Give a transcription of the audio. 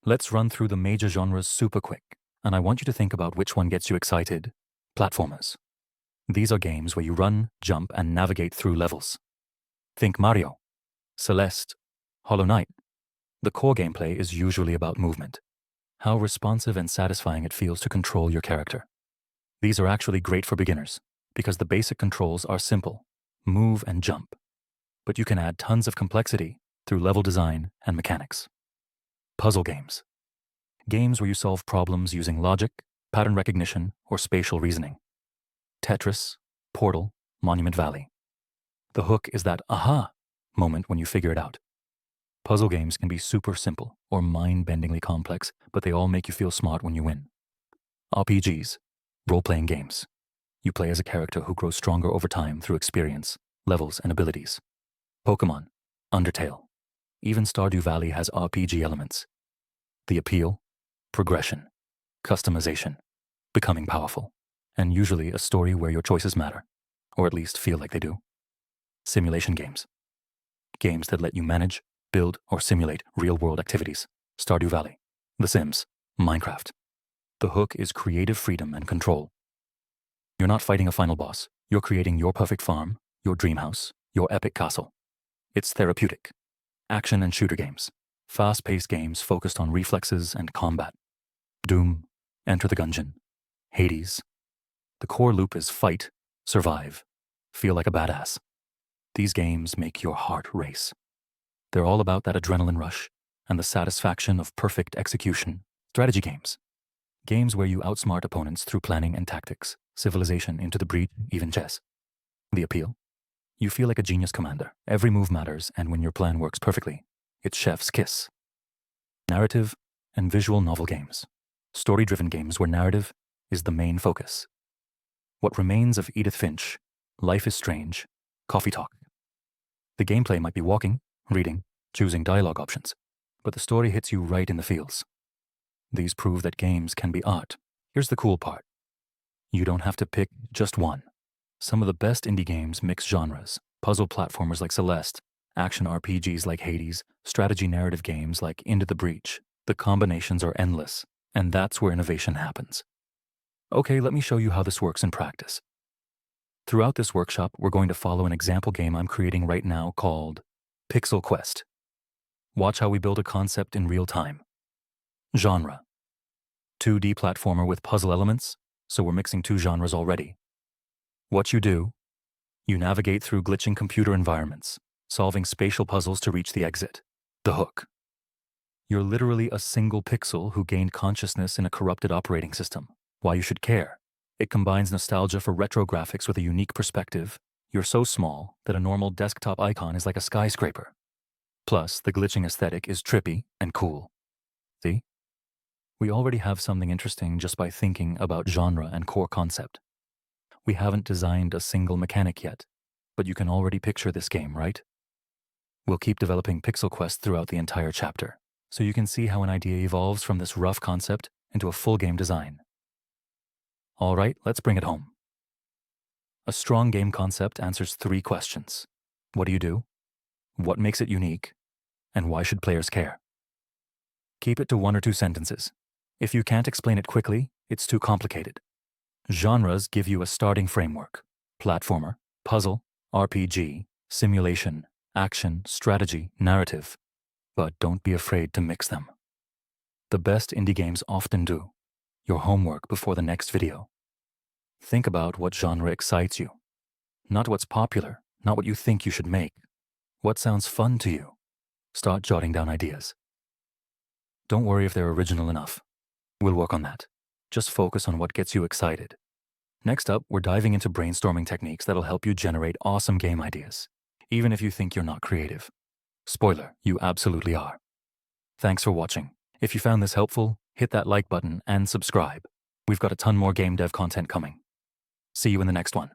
Let's run through the major genres super quick, and I want you to think about which one gets you excited. Platformers. These are games where you run, jump, and navigate through levels. Think Mario, Celeste, Hollow Knight. The core gameplay is usually about movement, how responsive and satisfying it feels to control your character. These are actually great for beginners, because the basic controls are simple: move and jump. But you can add tons of complexity through level design and mechanics. Puzzle games. Games where you solve problems using logic, pattern recognition, or spatial reasoning. Tetris, Portal, Monument Valley. The hook is that aha moment when you figure it out. Puzzle games can be super simple or mind-bendingly complex, but they all make you feel smart when you win. RPGs, role-playing games. You play as a character who grows stronger over time through experience, levels, and abilities. Pokemon, Undertale. Even Stardew Valley has RPG elements. The appeal, progression, customization, becoming powerful, and usually a story where your choices matter, or at least feel like they do. Simulation games. Games that let you manage, build, or simulate real-world activities. Stardew Valley, The Sims, Minecraft. The hook is creative freedom and control. You're not fighting a final boss. You're creating your perfect farm, your dream house, your epic castle. It's therapeutic. Action and shooter games. Fast-paced games focused on reflexes and combat. Doom, Enter the Gungeon, Hades. The core loop is fight, survive, feel like a badass. These games make your heart race. They're all about that adrenaline rush and the satisfaction of perfect execution. Strategy games. Games where you outsmart opponents through planning and tactics. Civilization, Into the Breach, even chess. The appeal. You feel like a genius commander. Every move matters, and when your plan works perfectly, it's chef's kiss. Narrative and visual novel games. Story-driven games where narrative is the main focus. What Remains of Edith Finch, Life is Strange, Coffee Talk. The gameplay might be walking, reading, choosing dialogue options, but the story hits you right in the feels. These prove that games can be art. Here's the cool part. You don't have to pick just one. Some of the best indie games mix genres: puzzle platformers like Celeste, action RPGs like Hades, strategy narrative games like Into the Breach. The combinations are endless, and that's where innovation happens. Okay, let me show you how this works in practice. Throughout this workshop, we're going to follow an example game I'm creating right now called Pixel Quest. Watch how we build a concept in real time. Genre: 2D platformer with puzzle elements, so we're mixing two genres already. What you do: you navigate through glitching computer environments, solving spatial puzzles to reach the exit. The hook: you're literally a single pixel who gained consciousness in a corrupted operating system. Why you should care: it combines nostalgia for retro graphics with a unique perspective. You're so small that a normal desktop icon is like a skyscraper. Plus, the glitching aesthetic is trippy and cool. See? We already have something interesting just by thinking about genre and core concept. We haven't designed a single mechanic yet, but you can already picture this game, right? We'll keep developing Pixel Quest throughout the entire chapter, so you can see how an idea evolves from this rough concept into a full game design. All right, let's bring it home. A strong game concept answers 3 questions. What do you do? What makes it unique? And why should players care? Keep it to 1 or 2 sentences. If you can't explain it quickly, it's too complicated. Genres give you a starting framework: platformer, puzzle, RPG, simulation, action, strategy, narrative. But don't be afraid to mix them. The best indie games often do. Your homework before the next video. Think about what genre excites you. Not what's popular, not what you think you should make. What sounds fun to you? Start jotting down ideas. Don't worry if they're original enough. We'll work on that. Just focus on what gets you excited. Next up, we're diving into brainstorming techniques that'll help you generate awesome game ideas, even if you think you're not creative. Spoiler, you absolutely are. Thanks for watching. If you found this helpful, hit that like button and subscribe. We've got a ton more game dev content coming. See you in the next one.